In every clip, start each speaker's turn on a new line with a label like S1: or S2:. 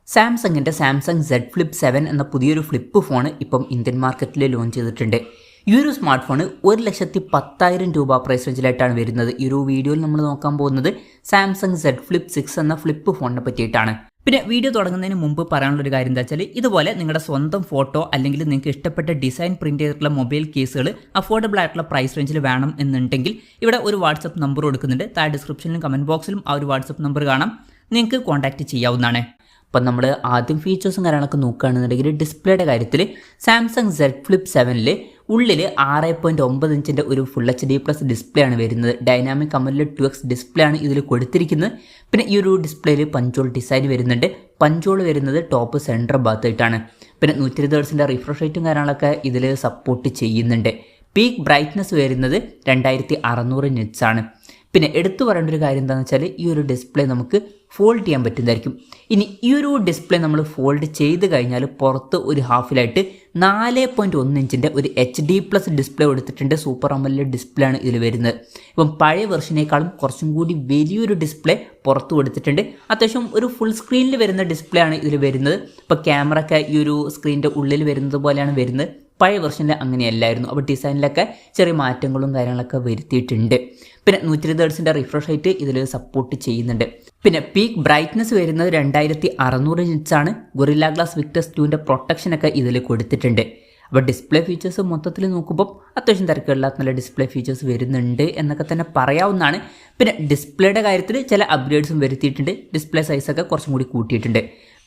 S1: സാംസങ്ങിൻ്റെ Samsung Z Flip 7 എന്ന പുതിയൊരു ഫ്ലിപ്പ് ഫോൺ ഇപ്പം ഇന്ത്യൻ മാർക്കറ്റിൽ ലോഞ്ച് ചെയ്തിട്ടുണ്ട്. ഈ ഒരു സ്മാർട്ട് ഫോൺ 1,10,000 രൂപ പ്രൈസ് റേഞ്ചിലായിട്ടാണ് വരുന്നത്. ഈ ഒരു വീഡിയോയിൽ നമ്മൾ നോക്കാൻ പോകുന്നത് സാംസങ് Z Flip 6 എന്ന ഫ്ലിപ്പ് ഫോണിനെ പറ്റിയിട്ടാണ്. പിന്നെ വീഡിയോ തുടങ്ങുന്നതിന് മുമ്പ് പറയാനുള്ളൊരു കാര്യം എന്താ വെച്ചാൽ, ഇതുപോലെ നിങ്ങളുടെ സ്വന്തം ഫോട്ടോ അല്ലെങ്കിൽ നിങ്ങൾക്ക് ഇഷ്ടപ്പെട്ട ഡിസൈൻ പ്രിന്റ് ചെയ്തിട്ടുള്ള മൊബൈൽ കേസുകൾ അഫോർഡബിൾ ആയിട്ടുള്ള പ്രൈസ് റേഞ്ചിൽ വേണം എന്നുണ്ടെങ്കിൽ ഇവിടെ ഒരു വാട്സപ്പ് നമ്പർ കൊടുക്കുന്നുണ്ട്. താഴെ ഡിസ്ക്രിപ്ഷനിലും കമൻറ്റ് ബോക്സിലും ആ ഒരു വാട്സപ്പ് നമ്പർ കാണാം, നിങ്ങൾക്ക് കോൺടാക്റ്റ് ചെയ്യാവുന്നതാണ്. അപ്പം നമ്മൾ ആദ്യം ഫീച്ചേഴ്സും കാര്യങ്ങളൊക്കെ നോക്കുകയാണെന്നുണ്ടെങ്കിൽ ഡിസ്പ്ലേയുടെ കാര്യത്തിൽ സാംസങ് Z Flip 7 ഉള്ളിൽ 6.9 ഇഞ്ചിൻ്റെ ഒരു ഫുൾ HD+ ഡിസ്പ്ലേ ആണ് വരുന്നത്. ഡൈനാമിക് AMOLED 2X ഡിസ്പ്ലേ ആണ് ഇതിൽ കൊടുത്തിരിക്കുന്നത്. പിന്നെ ഈ ഒരു ഡിസ്പ്ലേയിൽ പഞ്ചോൾ ഡിസൈൻ വരുന്നുണ്ട്. പഞ്ചോൾ വരുന്നത് ടോപ്പ് സെൻറ്റർ ഭാഗത്തായിട്ടാണ്. പിന്നെ 120 Hz റിഫ്രഷ് റേറ്റും കാര്യങ്ങളൊക്കെ ഇതിൽ സപ്പോർട്ട് ചെയ്യുന്നുണ്ട്. പീക്ക് ബ്രൈറ്റ്നസ് വരുന്നത് 2600 nits ആണ്. പിന്നെ എടുത്തു പറയേണ്ട ഒരു കാര്യം എന്താണെന്ന് വെച്ചാൽ, ഈ ഒരു ഡിസ്പ്ലേ നമുക്ക് ഫോൾഡ് ചെയ്യാൻ പറ്റുന്നതായിരിക്കും. ഇനി ഈ ഒരു ഡിസ്പ്ലേ നമ്മൾ ഫോൾഡ് ചെയ്ത് കഴിഞ്ഞാൽ പുറത്ത് ഒരു ഹാഫിലായിട്ട് 4.1 ഇഞ്ചിൻ്റെ ഒരു HD+ ഡിസ്പ്ലേ കൊടുത്തിട്ടുണ്ട്. സൂപ്പർ AMOLED ഡിസ്പ്ലേ ആണ് ഇതിൽ വരുന്നത്. ഇപ്പം പഴയ വെർഷനേക്കാളും കുറച്ചും കൂടി വലിയൊരു ഡിസ്പ്ലേ പുറത്ത് കൊടുത്തിട്ടുണ്ട്. അത്യാവശ്യം ഒരു ഫുൾ സ്ക്രീനിൽ വരുന്ന ഡിസ്പ്ലേ ആണ് ഇതിൽ വരുന്നത്. ഇപ്പോൾ ക്യാമറ ഒക്കെ ഈ ഒരു സ്ക്രീനിൻ്റെ ഉള്ളിൽ വരുന്നത് പോലെയാണ് വരുന്നത്. പഴയ വെർഷനിൽ അങ്ങനെയല്ലായിരുന്നു. അപ്പോൾ ഡിസൈനിലൊക്കെ ചെറിയ മാറ്റങ്ങളും കാര്യങ്ങളൊക്കെ വരുത്തിയിട്ടുണ്ട്. പിന്നെ 120 Hz റിഫ്രഷ് റേറ്റ് ഇതിൽ സപ്പോർട്ട് ചെയ്യുന്നുണ്ട്. പിന്നെ പീക്ക് ബ്രൈറ്റ്നസ് വരുന്നത് 2600 nits ആണ്. ഗൊറില്ല ഗ്ലാസ് വിക്ടസ് 2ൻ്റെ പ്രൊട്ടക്ഷനൊക്കെ ഇതിൽ കൊടുത്തിട്ടുണ്ട്. അപ്പോൾ ഡിസ്പ്ലേ ഫീച്ചേഴ്സ് മൊത്തത്തിൽ നോക്കുമ്പോൾ അത്യാവശ്യം തിരക്കുകളില്ലാത്ത നല്ല ഡിസ്പ്ലേ ഫീച്ചേഴ്സ് വരുന്നുണ്ട് എന്നൊക്കെ തന്നെ പറയാവുന്നതാണ്. പിന്നെ ഡിസ്പ്ലേയുടെ കാര്യത്തിൽ ചില അപ്ഗ്രേഡ്സും വരുത്തിയിട്ടുണ്ട്. ഡിസ്പ്ലേ സൈസൊക്കെ കുറച്ചും കൂടി കൂട്ടിയിട്ടുണ്ട്.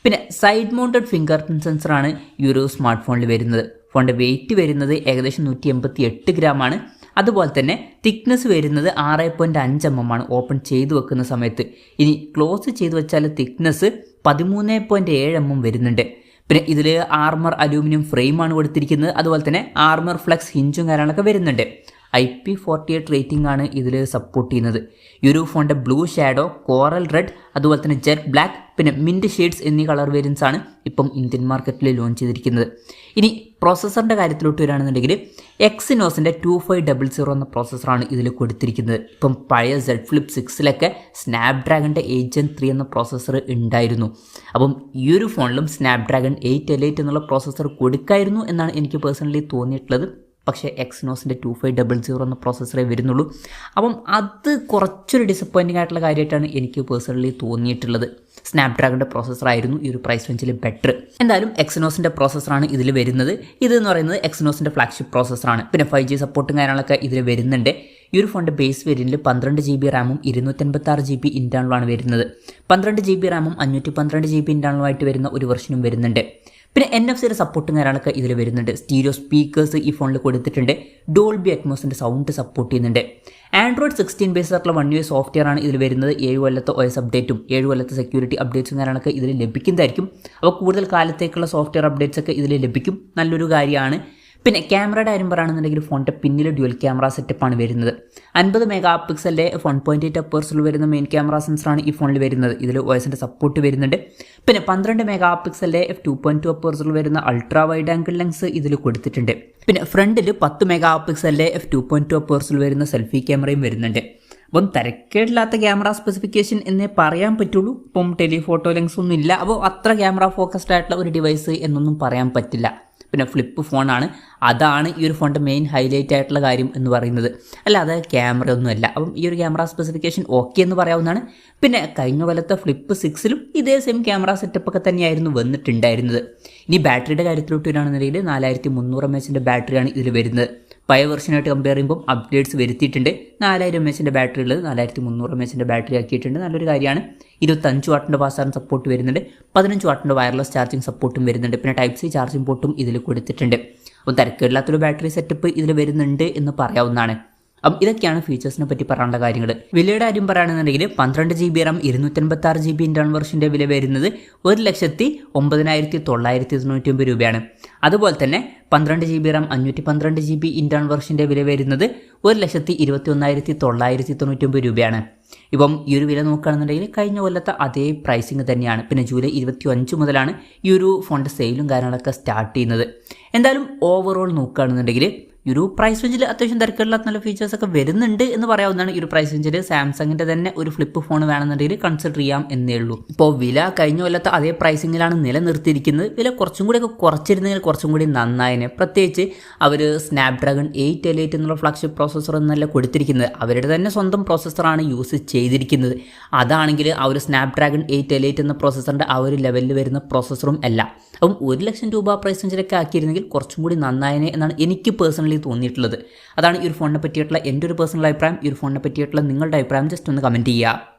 S1: പിന്നെ സൈഡ് മൗണ്ടഡ് ഫിംഗർ പ്രിൻറ്റ് സെൻസറാണ് ഈ ഒരു സ്മാർട്ട് ഫോണിൽ വരുന്നത്. ഫോണിൻ്റെ വെയിറ്റ് വരുന്നത് ഏകദേശം 188 ഗ്രാമാണ്. അതുപോലെ തന്നെ തിക്നെസ് വരുന്നത് 6.5 mm ആണ് ഓപ്പൺ ചെയ്ത് വെക്കുന്ന സമയത്ത്. ഇനി ക്ലോസ് ചെയ്ത് വെച്ചാൽ തിക്നെസ് 13.7 mm വരുന്നുണ്ട്. പിന്നെ ഇതിൽ ആർമർ അലൂമിനിയം ഫ്രെയിമാണ് കൊടുത്തിരിക്കുന്നത്. അതുപോലെ തന്നെ ആർമർ ഫ്ലെക്സ് ഹിഞ്ചും കാര്യങ്ങളൊക്കെ വരുന്നുണ്ട്. IP48 റേറ്റിംഗ് ആണ് ഇതിൽ സപ്പോർട്ട് ചെയ്യുന്നത്. ഈ ഒരു ഫോണിൻ്റെ ബ്ലൂ ഷാഡോ, കോറൽ റെഡ്, അതുപോലെ തന്നെ ജെറ്റ് ബ്ലാക്ക്, പിന്നെ മിൻറ്റ് ഷെയ്ഡ്സ് എന്നീ കളർ വേരിയൻസ് ആണ് ഇപ്പം ഇന്ത്യൻ മാർക്കറ്റിൽ ലോഞ്ച് ചെയ്തിരിക്കുന്നത്. ഇനി പ്രോസസ്സറിൻ്റെ കാര്യത്തിലോട്ട് വരികയാണെന്നുണ്ടെങ്കിൽ എക്സിനോസിൻ്റെ 2500 എന്ന പ്രോസസ്സറാണ് ഇതിൽ കൊടുത്തിരിക്കുന്നത്. ഇപ്പം പഴയ Z Flip 6 സ്നാപ്ഡ്രാഗണിൻ്റെ 8 Gen 3 എന്ന പ്രോസസ്സർ ഉണ്ടായിരുന്നു. അപ്പം ഈ ഒരു ഫോണിലും സ്നാപ്ഡ്രാഗൺ 8L8 എന്നുള്ള പ്രോസസ്സർ കൊടുക്കായിരുന്നു എന്നാണ് എനിക്ക് പേഴ്സണലി തോന്നിയിട്ടുള്ളത്. പക്ഷേ എക്സിനോസിൻ്റെ 2500 എന്ന പ്രോസസ്സറേ വരുന്നുള്ളൂ. അപ്പം അത് കുറച്ചൊരു ഡിസപ്പോയിൻറ്റിംഗ് ആയിട്ടുള്ള കാര്യമായിട്ടാണ് എനിക്ക് പേഴ്സണലി തോന്നിയിട്ടുള്ളത്. സ്നാപ്ഡ്രാഗണിൻ്റെ പ്രോസസ്സറായിരുന്നു ഈ ഒരു പ്രൈസ് റേഞ്ചിൽ ബെറ്റർ. എന്തായാലും എക്സിനോസിൻ്റെ പ്രോസസ്സറാണ് ഇതിൽ വരുന്നത്. ഇതെന്ന് പറയുന്നത് എക്സിനോസിൻ്റെ ഫ്ലാഗ്ഷിപ്പ് പ്രോസസ്സറാണ്. പിന്നെ 5G സപ്പോർട്ടും കാര്യങ്ങളൊക്കെ ഇതിൽ വരുന്നുണ്ട്. ഈ ഒരു ഫോണിൻ്റെ ബേസ് വേരിയൻറ്റിൽ 12 GB റാമും 256 GB ഇൻറ്റേർണലുമാണ് വരുന്നത്. 12 GB റാമും 512 GB ഇൻറ്റേർണലുമായിട്ട് വരുന്ന ഒരു വെർഷനും വരുന്നുണ്ട്. പിന്നെ NFC-യുടെ സപ്പോർട്ടും കാര്യങ്ങളൊക്കെ ഇതിൽ വരുന്നുണ്ട്. സ്റ്റീരിയോ സ്പീക്കേഴ്സ് ഈ ഫോണിൽ കൊടുത്തിട്ടുണ്ട്. ഡോൾബി അറ്റ്മോസിൻ്റെ സൗണ്ട് സപ്പോർട്ട് ചെയ്യുന്നുണ്ട്. ആൻഡ്രോയിഡ് 16 ബേസ് ആയിട്ടുള്ള 1 UI സോഫ്റ്റ്വെയർ ആണ് ഇതിൽ വരുന്നത്. 7 കൊല്ലത്തെ OS അപ്ഡേറ്റും 7 കൊല്ലത്തെ സെക്യൂരിറ്റി അപ്ഡേറ്റ്സും കാര്യങ്ങളൊക്കെ ഇതിൽ ലഭിക്കുന്നതായിരിക്കും. അപ്പോൾ കൂടുതൽ കാലത്തേക്കുള്ള സോഫ്റ്റ്വെയർ അപ്ഡേറ്റ്സ് ഒക്കെ ഇതിൽ ലഭിക്കും. നല്ലൊരു കാര്യമാണ്. പിന്നെ ക്യാമറയുടെ കാര്യം പറയുകയാണെന്നുണ്ടെങ്കിൽ ഫോണിൻ്റെ പിന്നിൽ ഡ്യുവൽ ക്യാമറ സെറ്റപ്പാണ് വരുന്നത്. 50 MP 1.8 അപ്പേഴ്സിൽ വരുന്ന മെയിൻ ക്യാമറ സെൻസറാണ് ഈ ഫോണിൽ വരുന്നത്. ഇതിൽ OS-ൻ്റെ സപ്പോർട്ട് വരുന്നുണ്ട്. പിന്നെ 12 MP f2.2 അപ്പേഴ്സിൽ വരുന്ന അൾട്രാ വൈഡ് ആംഗിൾ ലെൻസ് ഇതിൽ കൊടുത്തിട്ടുണ്ട്. പിന്നെ ഫ്രണ്ടിൽ 10 MP f2.2 അപ്പേഴ്സിൽ വരുന്ന സെൽഫി ക്യാമറയും വരുന്നുണ്ട്. അപ്പം തിരക്കേടില്ലാത്ത ക്യാമറ സ്പെസിഫിക്കേഷൻ എന്നേ പറയാൻ പറ്റുള്ളൂ. ഇപ്പം ടെലിഫോട്ടോ ലെൻസ് ഒന്നും ഇല്ല. അപ്പോൾ അത്ര ക്യാമറ ഫോക്കസ്ഡ് ആയിട്ടുള്ള ഒരു ഡിവൈസ് എന്നൊന്നും പറയാൻ പറ്റില്ല. പിന്നെ ഫ്ലിപ്പ് ഫോണാണ്, അതാണ് ഈ ഒരു ഫോണിൻ്റെ മെയിൻ ഹൈലൈറ്റ് ആയിട്ടുള്ള കാര്യം എന്ന് പറയുന്നത്. അല്ലാതെ ക്യാമറ ഒന്നുമല്ല. അപ്പം ഈ ഒരു ക്യാമറ സ്പെസിഫിക്കേഷൻ ഓക്കെ എന്ന് പറയാവുന്നതാണ്. പിന്നെ കഴിഞ്ഞ കൊല്ലത്തെ ഫ്ലിപ്പ് 6 ഇതേ സെയിം ക്യാമറ സെറ്റപ്പൊക്കെ തന്നെയായിരുന്നു വന്നിട്ടുണ്ടായിരുന്നത്. ഇനി ബാറ്ററിയുടെ കാര്യത്തിലോട്ട് വരികയാണെന്നുണ്ടെങ്കിൽ 4300 mAh ബാറ്ററിയാണ് ഇതിൽ വരുന്നത്. പഴയ വെർഷനായിട്ട് കമ്പയർ ചെയ്യുമ്പോൾ അപ്ഡേറ്റ്സ് വരുത്തിയിട്ടുണ്ട്. 4000 mAh ബാറ്ററി ഉള്ളത് 4300 mAh ബാറ്ററി ആക്കിയിട്ടുണ്ട്. നല്ലൊരു കാര്യമാണ്. 25 വാട്ടിൻ്റെ ഫാസ്റ്റ് ചാർജിങ് സപ്പോർട്ട് വരുന്നുണ്ട്. 15 വാട്ടിൻ്റെ വയർലെസ് ചാർജിങ് സപ്പോർട്ടും വരുന്നുണ്ട്. പിന്നെ Type-C ചാർജിങ് പോർട്ടും ഇതിൽ കൊടുത്തിട്ടുണ്ട്. അപ്പോൾ തിരക്കേടില്ലാത്തൊരു ബാറ്ററി സെറ്റപ്പ് ഇതിൽ വരുന്നുണ്ട് എന്ന് പറയാവുന്നതാണ്. അപ്പം ഇതൊക്കെയാണ് ഫീച്ചേഴ്സിനെ പറ്റി പറയാനുള്ള കാര്യങ്ങൾ. വിലയുടെ കാര്യം പറയുകയാണെന്നുണ്ടെങ്കിൽ 12 GB റാം 256 GB ഇൻറ്റേർണൽ വെർഷൻ്റെ വില വരുന്നത് 1,09,999 രൂപയാണ്. അതുപോലെ തന്നെ 12 GB റാം 512 GB ഇൻറ്റേർണൽ വെർഷൻ്റെ വില വരുന്നത് 1,21,999 രൂപയാണ്. ഇപ്പം ഈ ഒരു വില നോക്കുകയാണെന്നുണ്ടെങ്കിൽ കഴിഞ്ഞ കൊല്ലത്തെ അതേ പ്രൈസിങ് തന്നെയാണ്. പിന്നെ ജൂലൈ 25 മുതലാണ് ഈ ഒരു ഫോണിൻ്റെ സെയിലും കാര്യങ്ങളൊക്കെ സ്റ്റാർട്ട് ചെയ്യുന്നത്. എന്തായാലും ഓവറോൾ നോക്കുകയാണെന്നുണ്ടെങ്കിൽ ഈ ഒരു പ്രൈസ് റേഞ്ചിൽ അത്യാവശ്യം തിരക്കില്ലാത്ത നല്ല ഫീച്ചേഴ്സൊക്കെ വരുന്നുണ്ട് എന്ന് പറയാവുന്നതാണ്. ഈ ഒരു പ്രൈസ് റേഞ്ചിൽ സാംസങ്ങിൻ്റെ തന്നെ ഒരു ഫ്ലിപ്പ് ഫോൺ വേണമെന്നുണ്ടെങ്കിൽ കൺസിഡർ ചെയ്യാം എന്നേ ഉള്ളൂ. ഇപ്പോൾ വില കഴിഞ്ഞ കൊല്ലത്തെ അതേ പ്രൈസിങ്ങിലാണ് നിലനിർത്തിയിരിക്കുന്നത്. വില കുറച്ചും കൂടിയൊക്കെ കുറച്ചിരുന്നെങ്കിൽ കുറച്ചും കൂടി നന്നായിനെ. പ്രത്യേകിച്ച് അവർ സ്നാപ്ഡ്രാഗൺ 888 എന്നുള്ള ഫ്ലാഗ്ഷിപ്പ് പ്രോസസ്സർ എന്നല്ല കൊടുത്തിരിക്കുന്നത്, അവരുടെ തന്നെ സ്വന്തം പ്രോസസ്സറാണ് യൂസ് ചെയ്തിരിക്കുന്നത്. അതാണെങ്കിൽ ആ ഒരു സ്നാപ്ഡ്രാഗൺ 888 എന്ന പ്രോസസ്സറിൻ്റെ ആ ഒരു ലെവലിൽ വരുന്ന പ്രോസസ്സറും അല്ല. അപ്പം 1 ലക്ഷം രൂപ പ്രൈസ് റേഞ്ചിലൊക്കെ ആക്കിയിരുന്നെങ്കിൽ കുറച്ചും കൂടി നന്നായനെ എന്നാണ് എനിക്ക് പേഴ്സണലി തോന്നിയിട്ടുള്ളത്. അതാണ് ഈ ഒരു ഫോണിനെ പറ്റിയിട്ടുള്ള എൻ്റെ ഒരു പേഴ്സണൽ അഭിപ്രായം. ഈ ഒരു ഫോണിനെ പറ്റിയിട്ടുള്ള നിങ്ങളുടെ അഭിപ്രായം ജസ്റ്റ് ഒന്ന് കമൻറ്റ് ചെയ്യുക.